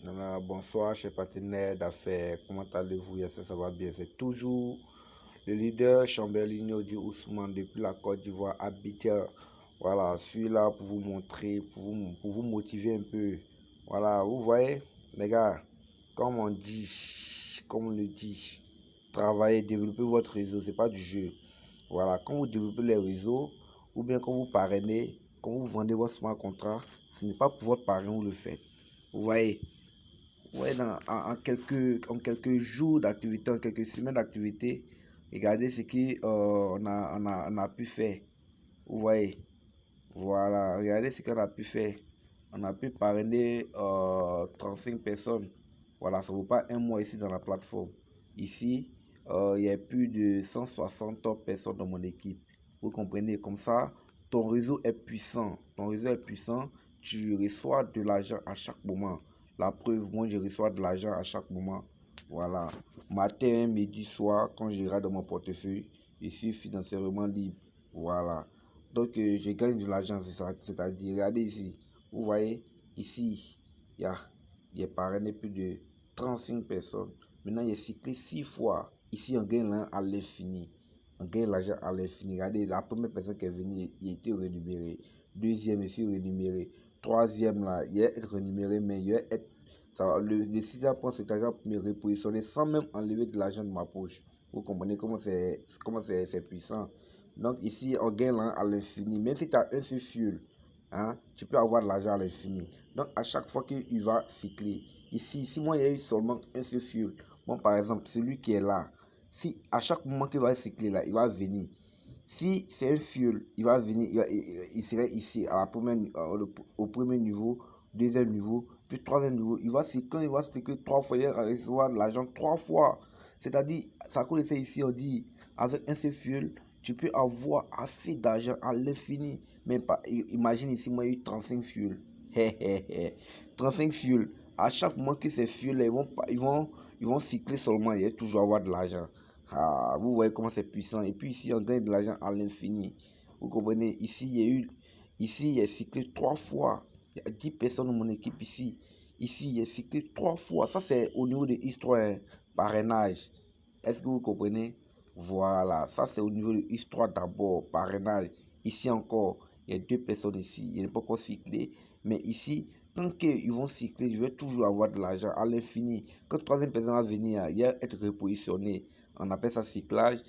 Voilà, bonsoir, chers partenaires d'affaires. Comment allez-vous? J'espère que ça va bien. C'est toujours le leader Chambelligno du Ousmane depuis la Côte d'Ivoire, Abidjan. Voilà, je suis là pour vous montrer, pour vous motiver un peu. Voilà, vous voyez, les gars, comme on le dit, travaillez, développez votre réseau, c'est pas du jeu. Voilà, quand vous développez les réseaux, ou bien quand vous parrainez, quand vous vendez votre smart contrat, ce n'est pas pour votre parrain que vous le faites. Vous voyez? Ouais, en quelques jours d'activité, en quelques semaines d'activité, regardez ce on a pu faire. Vous voyez, voilà, regardez ce qu'on a pu faire. On a pu parrainer 35 personnes. Voilà, ça ne vaut pas un mois ici dans la plateforme. Ici, il y a plus de 160 personnes dans mon équipe. Vous comprenez, comme ça, ton réseau est puissant. Ton réseau est puissant, tu reçois de l'argent à chaque moment. La preuve, moi, je reçois de l'argent à chaque moment. Voilà. Matin, midi, soir, quand je regarde dans mon portefeuille, je suis financièrement libre. Voilà. Donc, je gagne de l'argent, c'est-à-dire, regardez ici. Vous voyez, ici, il y a parrainé plus de 35 personnes. Maintenant, il y a cyclé 6 fois. Ici, on gagne l'argent à l'infini. On gagne l'argent à l'infini. Regardez, la première personne qui est venue, il a été renuméré. Deuxième, ici, renuméré. Troisième, là, il est renuméré, mais il est le sixième prend cet argent pour me repositionner sans même enlever de l'argent de ma poche. Vous comprenez comment c'est puissant. Donc ici, on gagne à l'infini. Même si tu as un seul fuel, hein, tu peux avoir de l'argent à l'infini. Donc à chaque fois qu'il va cycler, ici, si moi il y a eu seulement un seul fuel, bon par exemple, celui qui est là, si à chaque moment qu'il va cycler là, il va venir. Si c'est un fuel, il va venir, il serait ici à la première, au premier niveau, deuxième niveau, puis troisième niveau. Quand il va cycler 3 fois, il va recevoir de l'argent 3 fois. C'est-à-dire, ça coûte ici, on dit, avec un seul fuel, tu peux avoir assez d'argent à l'infini. Même pas, imagine ici, moi, il y a eu 35 fuels. 35 fuels. À chaque moment que ces fuels, ils vont cycler seulement, il va toujours avoir de l'argent. Ah, vous voyez comment c'est puissant. Et puis ici, on gagne de l'argent à l'infini. Vous comprenez? Ici, il y a cyclé 3 fois. Il y a 10 personnes dans mon équipe ici. Ici, il y a cyclé 3 fois. Ça, c'est au niveau de histoire, parrainage. Est-ce que vous comprenez? Voilà. Ça, c'est au niveau de histoire d'abord, parrainage. Ici encore, il y a 2 personnes ici. Il n'y a pas encore cyclé. Mais ici, tant qu'ils vont cycler, je vais toujours avoir de l'argent à l'infini. Quand troisième personne va venir, il va être repositionné. On appelle ça cyclage.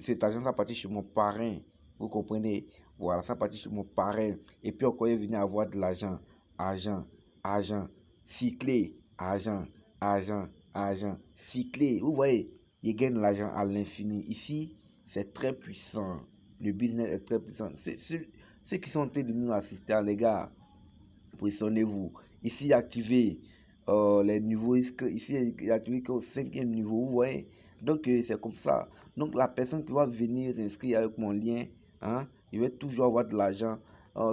Cet argent, ça partit chez mon parrain. Vous comprenez? Voilà, ça partit chez mon parrain. Et puis encore, il venir avoir de l'argent. Argent, argent, cyclé, argent, argent, argent, cyclé. Vous voyez, il gagne de l'argent à l'infini. Ici, c'est très puissant. Le business est très puissant. Ceux qui sont en train de nous assister, les gars, positionnez-vous. Ici, activez les niveaux. Ici, activez qu'au 5e niveau. Vous voyez? Donc, c'est comme ça. Donc, la personne qui va venir s'inscrire avec mon lien, hein, il va toujours avoir de l'argent.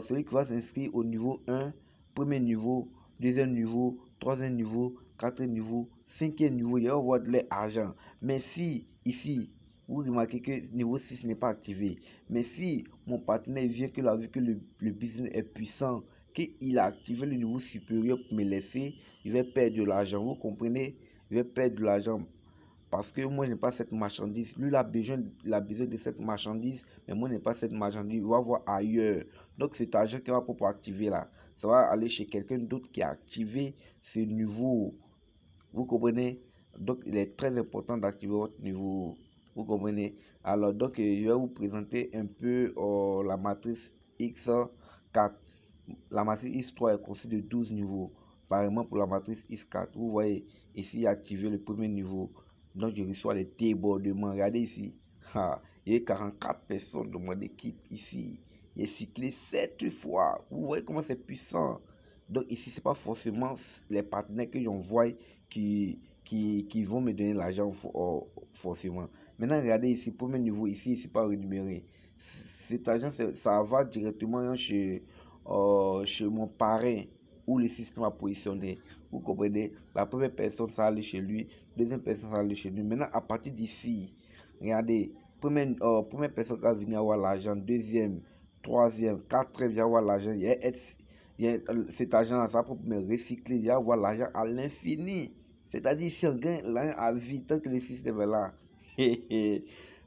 Celui qui va s'inscrire au niveau 1, premier niveau, deuxième niveau, troisième niveau, quatrième niveau, 5e niveau, il va avoir de l'argent. Mais si, ici, vous remarquez que niveau 6 n'est pas activé. Mais si mon partenaire vient qu'il a vu que le business est puissant, qu'il a activé le niveau supérieur pour me laisser, je vais perdre de l'argent. Vous comprenez? Je vais perdre de l'argent parce que moi, je n'ai pas cette marchandise. Lui, il a besoin de cette marchandise, mais moi, je n'ai pas cette marchandise. Il va voir ailleurs. Donc, cet argent qu'il va pour activer là, ça va aller chez quelqu'un d'autre qui a activé ce niveau. Vous comprenez? Donc, il est très important d'activer votre niveau. Vous comprenez? Alors, donc, je vais vous présenter un peu la matrice X4. La matrice X3 est conçue de 12 niveaux. Pareillement pour la matrice X4. Vous voyez, ici, activer le premier niveau. Donc, je reçois les débordements. Regardez ici. Il y a 44 personnes dans mon équipe ici. Il est cyclé 7 fois. Vous voyez comment c'est puissant. Donc ici, c'est pas forcément les partenaires que j'envoie qui vont me donner l'argent forcément. Maintenant, regardez ici, premier niveau, ici, c'est pas rémunéré. Cet argent, ça va directement chez mon parrain où le système a positionné. Vous comprenez? La première personne, ça allait chez lui. Deuxième personne, ça allait chez lui. Maintenant, à partir d'ici, regardez, première personne qui va venir avoir l'argent. Deuxième, troisième, quatrième, il va avoir l'argent. Cet argent-là, ça peut me recycler, il va avoir l'argent à l'infini. C'est-à-dire, si on gagne l'argent à vie, tant que le système est là,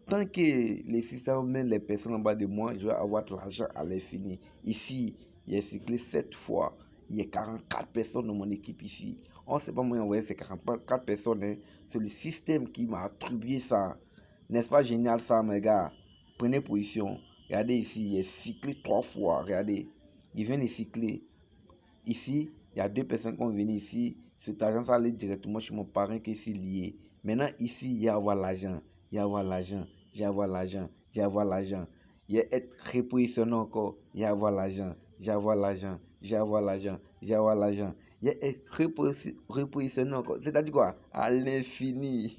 tant que le système met les personnes en bas de moi, je vais avoir de l'argent à l'infini. Ici, il y a cyclé 7 fois. Il y a 44 personnes dans mon équipe ici. On ne sait pas moi envoyer ces 44 personnes. Hein. C'est le système qui m'a attribué ça. N'est-ce pas génial ça, mes gars? Prenez position. Regardez ici, il est cyclé 3 fois. Regardez, il vient de cycler. Ici, il y a 2 personnes qui ont venu ici. Cet argent, ça allait directement chez mon parrain qui est ici lié. Maintenant, ici, il y a avoir l'argent. Il y a avoir l'argent. Il y a avoir l'argent. Il y a avoir l'argent. Il y a être repositionné encore. Il y a avoir l'argent. Il y a avoir l'argent. Il y a avoir l'argent. Il y a avoir l'argent. Il y a être repositionné encore. C'est-à-dire quoi? À l'infini.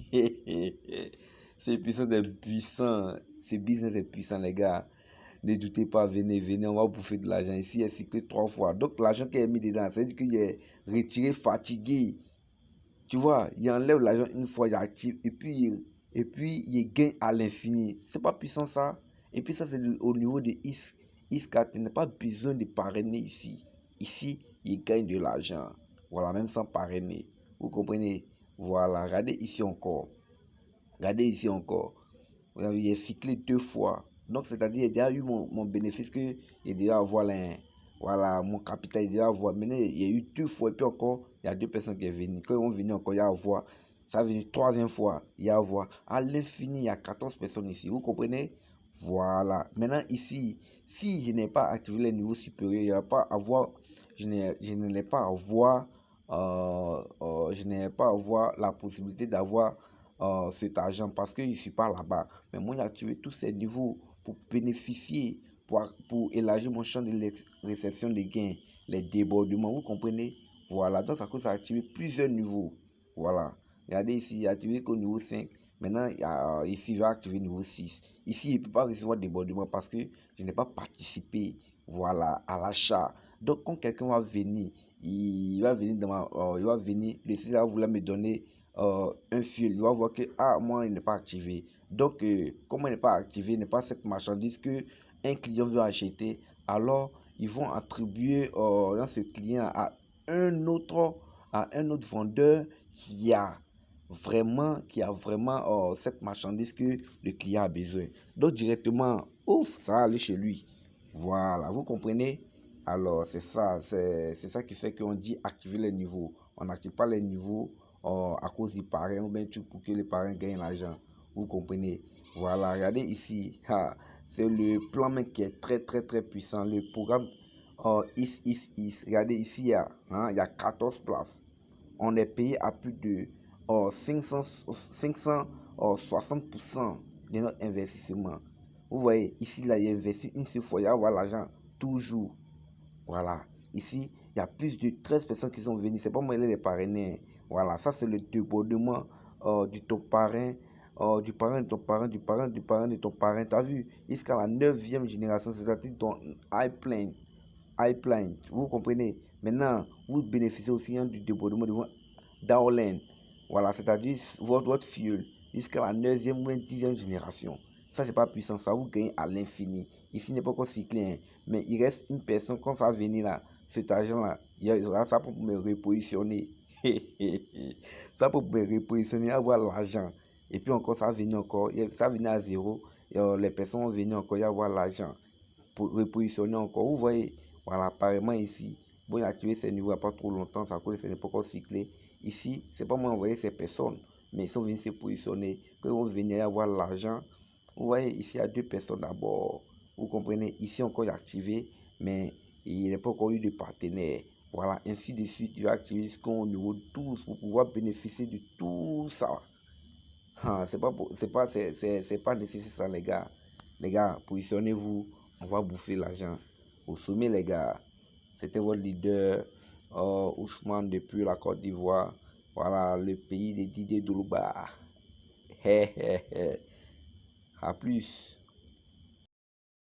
C'est puissant des puissants. Ce business est puissant, les gars. Ne doutez pas, venez, venez, on va bouffer de l'argent. Ici, il est cyclé 3 fois. Donc, l'argent qui est mis dedans, c'est-à-dire qu'il est retiré, fatigué. Tu vois, il enlève l'argent une fois, il active, et puis il gagne à l'infini. C'est pas puissant ça. Et puis ça, c'est au niveau de IS4. Il n'a pas besoin de parrainer ici. Ici, il gagne de l'argent. Voilà, même sans parrainer. Vous comprenez? Voilà, regardez ici encore. Regardez ici encore. Il est cyclé 2 fois. Donc, c'est-à-dire, il y a eu mon bénéfice que il doit avoir voilà, mon capital, il doit avoir. Maintenant, il y a eu 2 fois. Et puis encore, il y a 2 personnes qui sont venues. Quand ils vont venir encore, il y a avoir. Ça va venir 3e fois. Il y a avoir. À l'infini, il y a 14 personnes ici. Vous comprenez? Voilà. Maintenant, ici, si je n'ai pas activé les niveaux supérieurs, il n'y a pas avoir. Je n'ai pas avoir. Je n'ai pas avoir la possibilité d'avoir cet argent parce que je ne suis pas là-bas. Mais moi, j'ai activé tous ces niveaux pour bénéficier, pour élargir mon champ de réception des gains, les débordements. Vous comprenez? Voilà. Donc, ça cause à activer plusieurs niveaux. Voilà. Regardez ici, il a activé qu'au niveau 5. Maintenant, ici, je vais activer niveau 6. Ici, il ne peut pas recevoir débordement parce que je n'ai pas participé, voilà, à l'achat. Donc, quand quelqu'un va venir, il va venir il va venir, le système va vouloir me donner un fil. Il va voir que, moi, il n'est pas activé. Donc, comme il n'est pas activé, il n'est pas cette marchandise que un client veut acheter, alors ils vont attribuer dans ce client à un autre vendeur qui a vraiment cette marchandise que le client a besoin. Donc directement, ouf, ça va aller chez lui. Voilà, vous comprenez? Alors c'est ça qui fait qu'on dit activer les niveaux. On n'active pas les niveaux à cause du parrain ou bien pour que le parrain gagne l'argent. Vous comprenez? Voilà, regardez ici. C'est le plan mec qui est très très très puissant. Le programme is. Regardez ici, il y a 14 places. On est payé à plus de 560% de notre investissement. Vous voyez, ici, là, il a investi une seule fois, il y a l'argent toujours. Voilà. Ici, il y a plus de 13 personnes qui sont venues. C'est pas moi les parrainés. Voilà, ça c'est le débordement du ton parrain, du parrain de ton parrain, du parrain de ton parrain. Tu as vu, jusqu'à la 9e génération, c'est-à-dire ton pipeline. Vous comprenez? Maintenant, vous bénéficiez aussi du débordement de votre downline. Voilà, c'est-à-dire votre fuel jusqu'à la 9e ou 10e génération. Ça, c'est pas puissant, ça vous gagne à l'infini. Ici, n'est pas encore cyclé, hein, mais il reste une personne, quand ça va venir là, cet argent-là, il y aura ça pour me repositionner. Ça pour me repositionner, avoir l'argent. Et puis encore, ça va venir encore, ça va venir à zéro. Et, les personnes vont venir encore, il y avoir l'argent pour repositionner encore. Vous voyez, voilà, apparemment ici, bon, il a activé ces niveaux il n'y a pas trop longtemps, ça cause ce n'est pas encore cyclé. Ici, c'est pas moi envoyer ces personnes, mais ils sont venus se positionner. Quand ils vont venir avoir l'argent, vous voyez, ici, il y a 2 personnes d'abord. Vous comprenez, ici encore, il est activé, mais il n'a pas encore eu de partenaire. Voilà, ainsi de suite, il va activer jusqu'au niveau 12 pour pouvoir bénéficier de tout ça. C'est pas nécessaire ça, les gars. Les gars, positionnez-vous, on va bouffer l'argent. Au sommet, les gars. C'était votre leader, Ousmane, depuis la Côte d'Ivoire. Voilà, le pays de Didier Doulouba. À plus.